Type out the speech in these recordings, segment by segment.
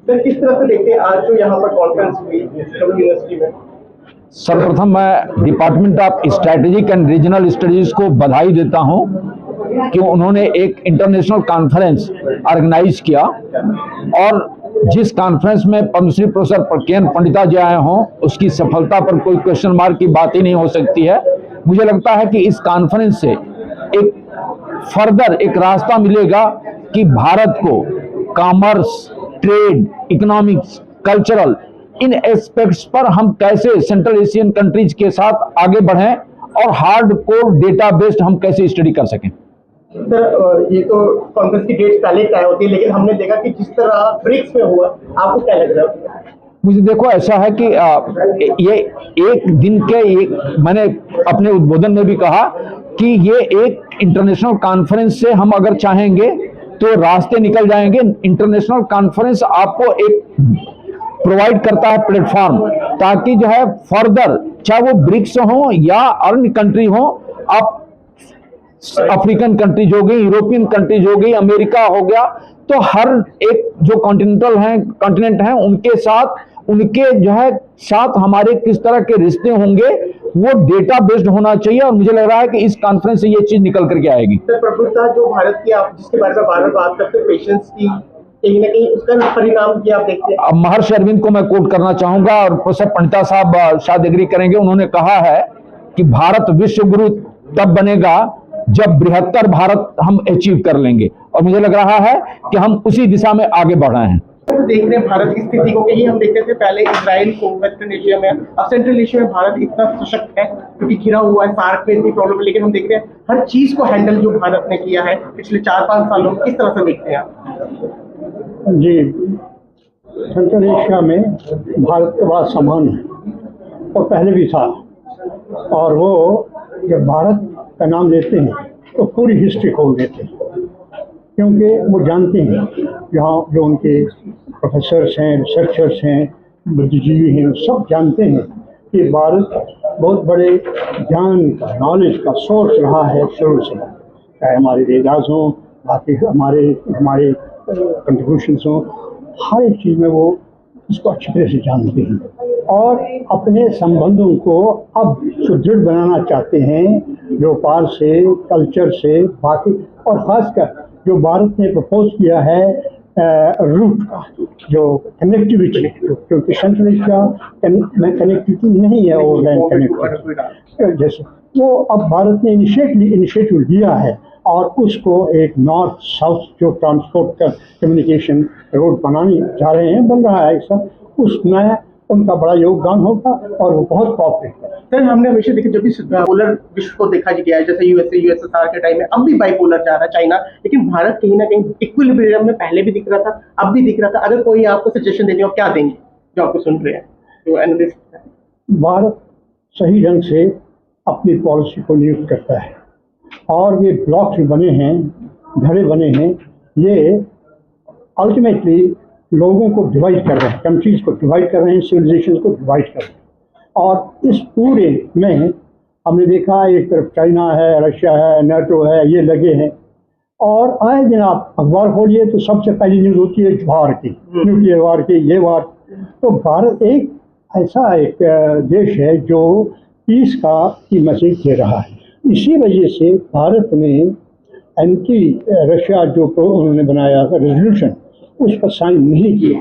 Sir किस तरह से देखते हैं आज जो यहाँ पर कॉन्फ्रेंस हुई यूनिवर्सिटी में? सर्वप्रथम मैं department of strategic and regional studies को बधाई देता हूं कि उन्होंने एक इंटरनेशनल कॉन्फ्रेंस ऑर्गेनाइज किया और जिस कॉन्फ्रेंस में पद्मश्री प्रोफेसर प्रज्ञान पंडिता जी आए हों उसकी सफलता पर कोई क्वेश्चन मार्क की बात ही नहीं हो सकती है। मुझे लगता है कि इस कॉन्फ्रेंस से एक फर्दर एक रास्ता मिलेगा कि भारत को कॉमर्स, ट्रेड, इकोनॉमिक्स, कल्चरल इन एस्पेक्ट्स पर हम कैसे सेंट्रल एशियन कंट्रीज के साथ आगे बढ़ें और हार्ड कोर डेटा बेस्ड हम कैसे स्टडी कर सकें। सर ये तो कॉन्फ्रेंस की डेट पहले तय होती है, लेकिन हमने देखा कि जिस तरह ब्रिक्स में हुआ, आपको क्या लग रहा है? मुझे देखो ऐसा है कि ये एक दिन के मैंने अपने उद्बोधन में भी कहा कि ये एक इंटरनेशनल कॉन्फ्रेंस से हम अगर चाहेंगे तो रास्ते निकल जाएंगे। इंटरनेशनल कॉन्फ्रेंस आपको एक प्रोवाइड करता है प्लेटफॉर्म ताकि जो है फर्दर चाहे वो ब्रिक्स हो या अन्य कंट्री हो, आप अफ्रीकन कंट्रीज हो गई, यूरोपियन कंट्रीज हो गई, अमेरिका हो गया, तो हर एक जो कॉन्टिनेंट हैं उनके साथ उनके जो है साथ हमारे किस तरह के रिश्ते होंगे वो डेटा बेस्ड होना चाहिए और मुझे लग रहा है कि इस कॉन्फ्रेंस से ये चीज निकल करके आएगी। सर प्रभुत्ता जो भारत की आप जिसके बारे में बार-बार बात करते हैं, पेशेंस की, कहीं ना कहीं उसका परिणाम क्या आप देखते हैं? अब महर्षि अरविंद को मैं कोट करना चाहूंगा और प्रोफेसर पंडिता साहब शायद एग्री करेंगे। उन्होंने कहा है कि भारत विश्व गुरु तब बनेगा जब बृहत्तर भारत हम अचीव कर लेंगे और मुझे लग रहा है कि हम उसी दिशा में आगे बढ़ रहे हैं। तो देख रहे हैं भारत की स्थिति को, कहीं हम देखते थे पहले इजराइल को वेस्टर्न एशिया में, अब सेंट्रल एशिया में भारत इतना सशक्त है क्योंकि घिरा हुआ है, सार्क में इतनी प्रॉब्लम है, लेकिन हम देख रहे हैं हर चीज को हैंडल जो भारत ने किया है पिछले 4-5 सालों में, किस तरह से देखते हैं आप? जी, सेंट्रल एशिया में भारत के बड़ा सम्मान है और पहले भी था, और वो जब भारत का नाम लेते हैं तो पूरी हिस्ट्री खोल देते हैं क्योंकि वो जानते हैं यहाँ जो उनके प्रोफेसर्स हैं, रिसर्चर्स हैं, बुद्धिजीवी हैं, सब जानते हैं कि भारत बहुत बड़े ज्ञान का, नॉलेज का सोर्स रहा है शुरू से, चाहे हमारे वेदास हों, बाकी हमारे कंट्रीब्यूशंस हों, हर एक चीज़ में वो इसको अच्छी तरह से जानते हैं और अपने संबंधों को अब सुदृढ़ बनाना चाहते हैं व्यापार से, कल्चर से, बाकी और ख़ासकर जो भारत ने प्रपोज किया है रूट का जो कनेक्टिविटी, क्योंकि सेंट्रल एशिया में कनेक्टिविटी नहीं है ओवरलैंड कनेक्टिविटी जैसे, वो अब भारत ने इनिशिएटिव लिया है और उसको एक नॉर्थ साउथ जो ट्रांसपोर्ट का कम्युनिकेशन रोड बनाने जा रहे हैं, बन रहा है सब, उसमें उनका बड़ा योगदान होगा और वो बहुत पॉपुलर है। सर हमने हमेशा देखा जब भी पोलर विश्व को देखा गया है, जैसे यूएसएसआर के टाइम में, अब भी बाइपोलर जा रहा है चाइना, लेकिन भारत कहीं ना कहीं इक्विलिब्रियम में पहले भी दिख रहा था, अब भी दिख रहा था। अगर कोई आपको सजेशन देने हो क्या देंगे जो आपको सुन रहे हैं जो एनालिस्ट है? भारत सही ढंग से अपनी पॉलिसी को नियुक्त करता है और ये ब्लॉक्स बने हैं, धड़े बने हैं, ये अल्टीमेटली लोगों को डिवाइड कर रहे हैं, कंट्रीज को डिवाइड कर रहे हैं, सिविलाइजेशन को डिवाइड कर रहे हैं। और इस पूरे में हमने देखा एक तरफ चाइना है, रशिया है, नाटो है, ये लगे हैं और आए दिन आप अखबार खोलिए तो सबसे पहली न्यूज़ होती है वार की, न्यूक्लियर वार की, ये वार। तो भारत एक ऐसा एक देश है जो पीस की मैसेज दे रहा है। इसी वजह से भारत ने एंटी रशिया जो उन्होंने बनाया रेजोल्यूशन, उस पर साइन नहीं किया।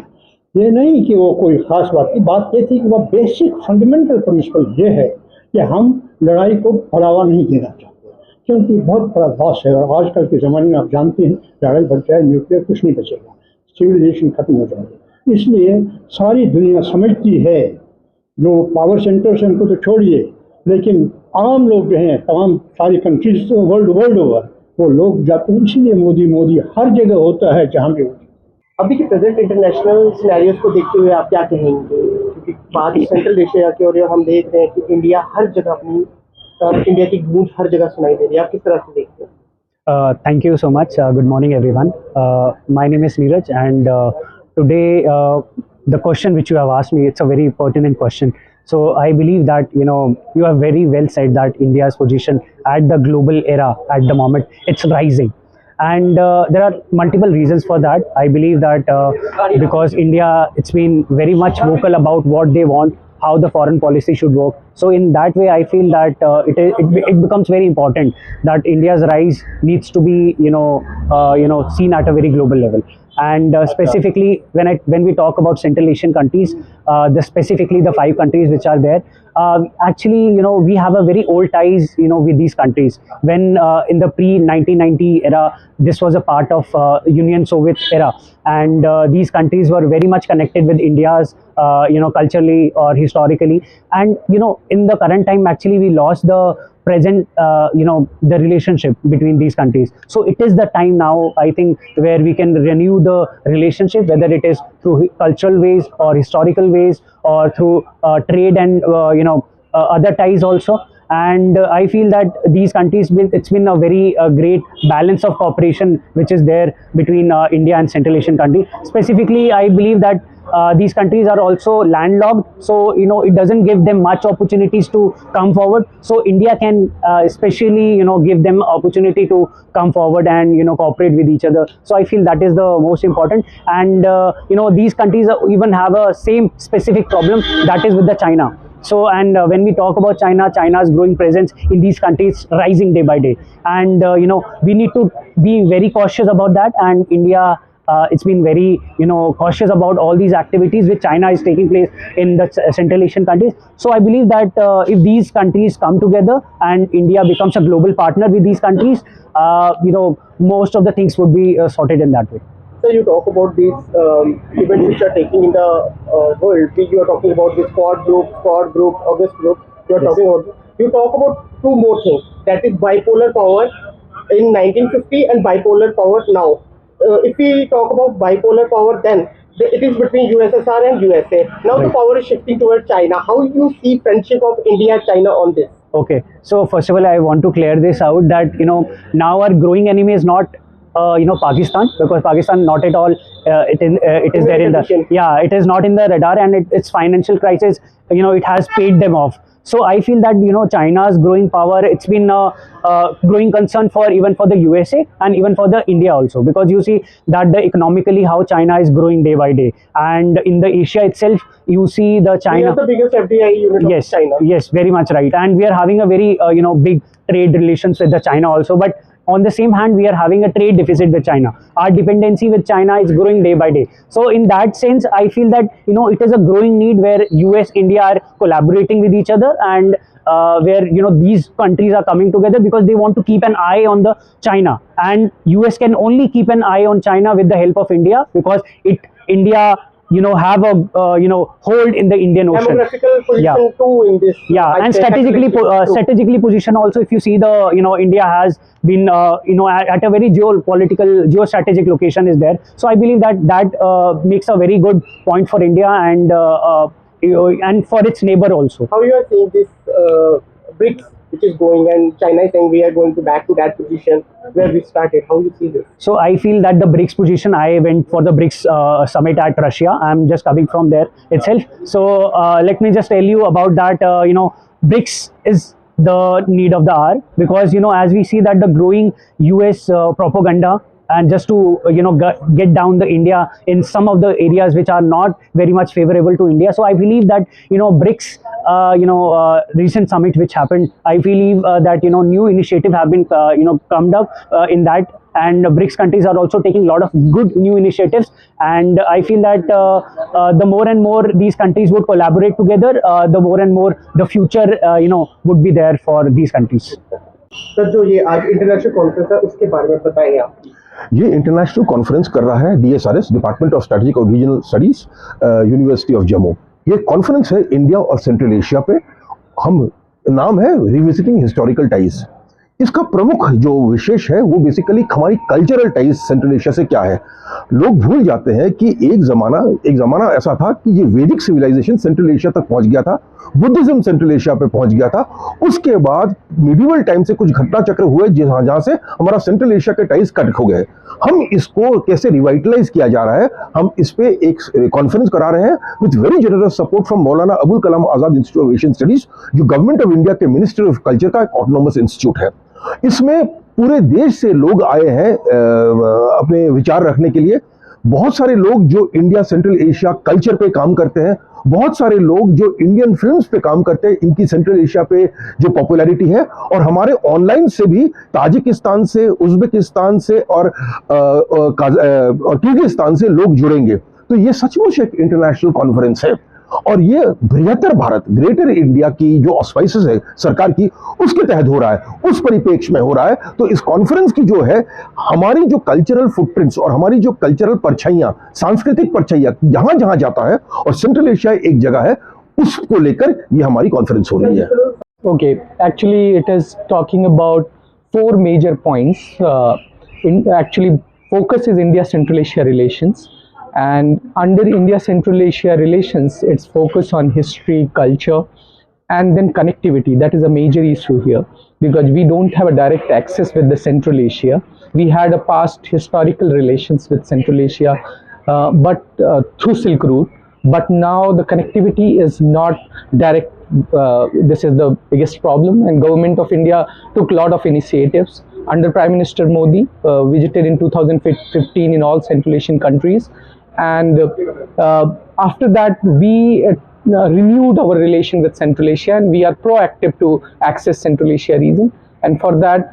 ये नहीं कि वो कोई ख़ास बात ये थी कि वह बेसिक फंडामेंटल प्रिंसिपल ये है कि हम लड़ाई को बढ़ावा नहीं देना चाहते, क्योंकि बहुत बड़ा लॉस है और आजकल के ज़माने में आप जानते हैं लड़ाई बढ़ जाए, न्यूक्लियर कुछ नहीं बचेगा, सिविलाइजेशन खत्म हो जाएगी। इसलिए सारी दुनिया समझती है, जो पावर सेंटर्स हैं उनको तो छोड़िए, लेकिन आम लोग जो हैं तमाम सारी कंट्रीज वर्ल्ड ओवर वो लोग जाते हैं, इसलिए मोदी हर जगह होता है जहाँ भी होता है। अभी के प्रेजेंट इंटरनेशनल सिनेरियोज को देखते हुए आप क्या कहेंगे? क्योंकि बात सेंट्रल एशिया की और हम देख रहे हैं कि इंडिया हर जगह इंडिया की गूंज हर जगह सुनाई दे रही है, आप किस तरह से देखते हैं? Thank you so much. Good morning, everyone. My name is Neeraj, and today the question which you have asked me, it's a very pertinent question. So I believe that you have very well said that India's position at the global era at the moment, it's rising. And there are multiple reasons for that. I believe that because India, it's been very much vocal about what they want, how the foreign policy should work. So in that way, I feel that it becomes very important that India's rise needs to be seen at a very global level. And specifically, when we talk about Central Asian countries, specifically the 5 countries which are there, actually, we have a very old ties, with these countries. When in the pre-1990 era, this was a part of Union Soviet era, and these countries were very much connected with India's, culturally or historically. And in the current time, actually, we lost the present, the relationship between these countries. So it is the time now, I think, where we can renew the relationship, whether it is through cultural ways or historical ways or through trade and other ties also. And I feel that these countries, it's been a very great balance of cooperation which is there between India and Central Asian countries. Specifically, I believe that these countries are also landlocked, so it doesn't give them much opportunities to come forward. So India can especially give them opportunity to come forward and cooperate with each other. So I feel that is the most important. And these countries even have a same specific problem, that is with the China. So, and when we talk about China's growing presence in these countries rising day by day, and we need to be very cautious about that. And India, it's been very cautious about all these activities which China is taking place in the Central Asian countries. So I believe that if these countries come together and India becomes a global partner with these countries, most of the things would be sorted in that way. So you talk about these events which are taking in the world. You are talking about this Quad group, August group. You are talking about. You talk about 2 more things. That is bipolar power in 1950 and bipolar power now. If we talk about bipolar power, then it is between USSR and USA. Now the power is shifting towards China. How do you see friendship of India-China on this? Okay, so first of all, I want to clear this out that now our growing enemy is not Pakistan, because Pakistan not at all it is there in the it is not in the radar, and its financial crisis it has paid them off. So I feel that China's growing power, it's been a growing concern even for the USA and even for the India also, because you see that economically how China is growing day by day, and in the Asia itself you see the China. We are the biggest FDI unit of China. Yes, very much right, and we are having a very big trade relations with the China also, but on the same hand, we are having a trade deficit with China. Our dependency with China is growing day by day. So in that sense, I feel that it is a growing need where US, India are collaborating with each other, and where these countries are coming together because they want to keep an eye on the China, and US can only keep an eye on China with the help of India, because India have a hold in the Indian Ocean. Demographical position too in this. And strategically position also. If you see the India has been at a very geostrategic location is there. So I believe that makes a very good point for India and for its neighbor also. How you are seeing this BRICS, which is going, and China is saying we are going back to that position where we started. How you see this? So I feel that the BRICS position, I went for the BRICS summit at Russia. I'm just coming from there itself. So let me just tell you about that. BRICS is the need of the hour, because as we see that the growing US propaganda, and just to get down the India in some of the areas which are not very much favorable to India. So I believe that BRICS recent summit which happened, I believe that new initiative have been come up in that, and BRICS countries are also taking a lot of good new initiatives, and I feel that the more and more these countries would collaborate together, the more and more the future would be there for these countries. Sir, जो ये आज international conference है उसके बारे में बताएं आप। ये इंटरनेशनल कॉन्फ्रेंस कर रहा है DSRS, डिपार्टमेंट ऑफ स्ट्रेटेजिक और regional studies, university of Jammu. ये कॉन्फ्रेंस है इंडिया और सेंट्रल एशिया पे। नाम है रिविजिटिंग हिस्टोरिकल टाइज। इसका प्रमुख जो विशेष है वो बेसिकली हमारी कल्चरल टाइज सेंट्रल एशिया से क्या है। लोग भूल जाते हैं कि एक ज़माना ऐसा था कि ये वैदिक सिविलाइजेशन सेंट्रल एशिया तक पहुंच गया था, बुद्धिज्म सेंट्रल एशिया पे पहुंच गया था। उसके बाद मिडिवल टाइम से कुछ घटना चक्र हुए जहां से हमारा सेंट्रल एशिया के टाइज कट हो गए। हम इसको कैसे रिवाइटलाइज किया जा रहा है, हम इस पे एक कॉन्फ्रेंस करा रहे हैं with very generous support from Maulana Abul Kalam Azad institute of Asian studies, जो गवर्नमेंट ऑफ इंडिया के मिनिस्ट्री ऑफ कल्चर का एक ऑटोनोमस इंस्टीट्यूट है। इसमें पूरे देश से लोग आए हैं अपने विचार रखने के लिए। बहुत सारे लोग जो इंडिया सेंट्रल एशिया कल्चर पे काम करते हैं, बहुत सारे लोग जो इंडियन फिल्म्स पे काम करते हैं, इनकी सेंट्रल एशिया पे जो पॉपुलैरिटी है, और हमारे ऑनलाइन से भी ताजिकिस्तान से, उज्बेकिस्तान से और किर्गिस्तान से लोग जुड़ेंगे। तो ये सचमुच एक इंटरनेशनल कॉन्फ्रेंस है, और ये बृहत्तर भारत, ग्रेटर इंडिया की जो ऑस्पाइसेस है सरकार की, उसके तहत हो रहा है, उस परिप्रेक्ष्य में हो रहा है। तो इस कॉन्फ्रेंस की जो है, हमारी जो कल्चरल फुटप्रिंट्स और हमारी जो कल्चरल परछाइयां, सांस्कृतिक परछाइयां जहां जहां जाता है, और सेंट्रल एशिया एक जगह है, उसको लेकर ये हमारी कॉन्फ्रेंस हो रही है। Okay, actually, it is talking about four major points. Actually, focus is India-Central Asia relations, and under India-Central Asia relations, it's focus on history, culture, and then connectivity. That is a major issue here because we don't have a direct access with the Central Asia. We had a past historical relations with Central Asia, but through Silk Route. But now the connectivity is not direct. This is the biggest problem, and government of India took a lot of initiatives. Under Prime Minister Modi visited in 2015 in all Central Asian countries, and after that we renewed our relation with Central Asia, and we are proactive to access Central Asia region. And for that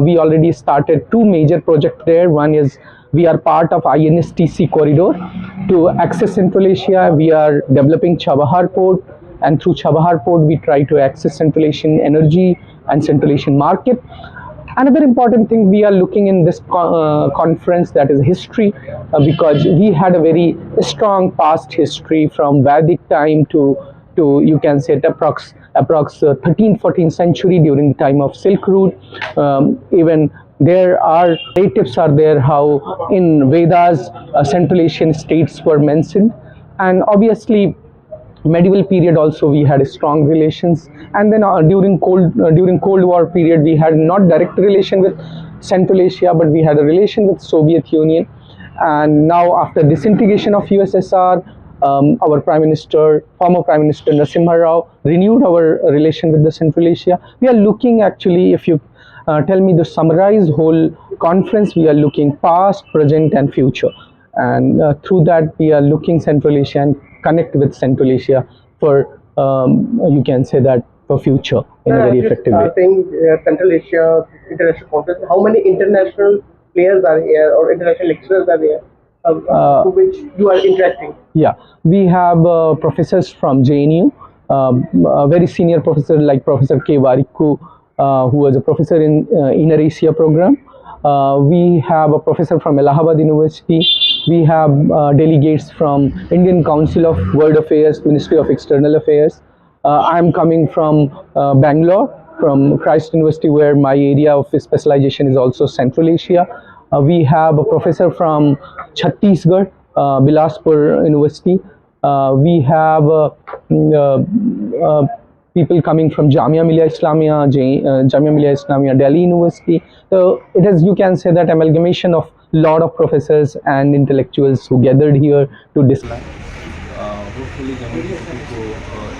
we already started two major projects there. One is we are part of INSTC corridor to access Central Asia. We are developing Chabahar port, and through Chabahar port we try to access Central Asian energy and Central Asian market. Another important thing we are looking in this conference, that is history, because we had a very strong past history from Vedic time to you can say approx 13th 14th century during the time of Silk Route. Even there are narratives are there how in Vedas Central Asian states were mentioned, and obviously medieval period also we had strong relations. And then during Cold War period we had not direct relation with Central Asia, but we had a relation with Soviet Union. And now after disintegration of USSR, our former Prime Minister Narasimha Rao renewed our relation with the Central Asia. We are looking, actually, if you tell me the summarized whole conference, we are looking past, present and future, and through that we are looking Central Asia and connect with Central Asia for you can say that for future in a very effective way. Saying Central Asia International Conference, how many international players are here or international lecturers are there to which you are interacting? Yeah, we have professors from JNU, a very senior professor like Professor K. Warikku, who was a professor in Inner Asia program. We have a professor from Allahabad University. We have delegates from Indian Council of World Affairs, Ministry of External Affairs. I am coming from Bangalore, from Christ University, where my area of specialization is also Central Asia. We have a professor from Chhattisgarh, Bilaspur University. We have people coming from Jamia Millia Islamia Delhi University. So it is, you can say that, amalgamation of lot of professors and intellectuals who gathered here to discuss. Hopefully Jammu Kashmir को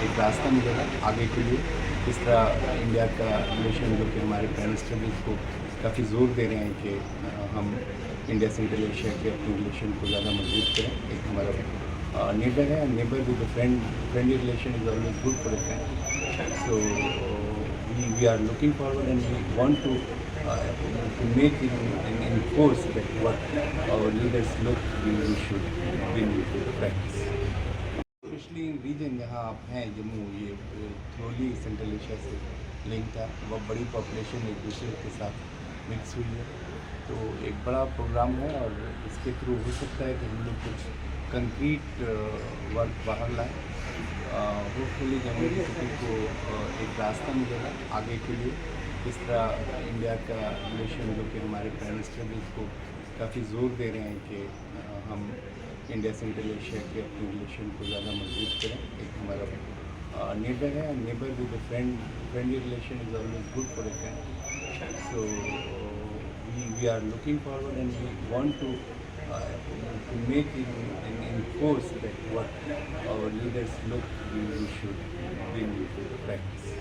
एक रास्ता मिलेगा आगे के लिए। इस तरह India का रिलेशन, जो कि हमारे प्राइम मिनिस्टर भी इसको काफ़ी ज़ोर दे रहे हैं कि हम इंडिया सेंट्रल एशिया के अपने रिलेशन को ज़्यादा मजबूत करें। एक हमारा नेबर है, neighbour with friendly relation is always good for a friend. So we are looking forward and we want to make in force that what our leaders look we should bring to practice. Especially in region जहाँ आप हैं जम्मू, ये thoroughly central Asia से link था, बहुत बड़ी population एक दूसरे के साथ मिक्स हुई है, तो एक बड़ा प्रोग्राम है और इसके थ्रू हो सकता है कि हम लोग कुछ कंक्रीट वर्क बाहर लाएँ. होपफुली जम्मू कश्मीर को एक रास्ता मिलेगा आगे के लिए. इस तरह इंडिया का रिलेशन, जो कि हमारे प्राइम मिनिस्टर भी इसको काफ़ी ज़ोर दे रहे हैं कि हम इंडिया सेंट्रल एशिया के अपने रिलेशन को ज़्यादा मजबूत करें. एक हमारा नेबर है, neighbour with friendly relation is always good for a friend. So we are looking forward and we want to make in force that what our leaders look we should bring to practice.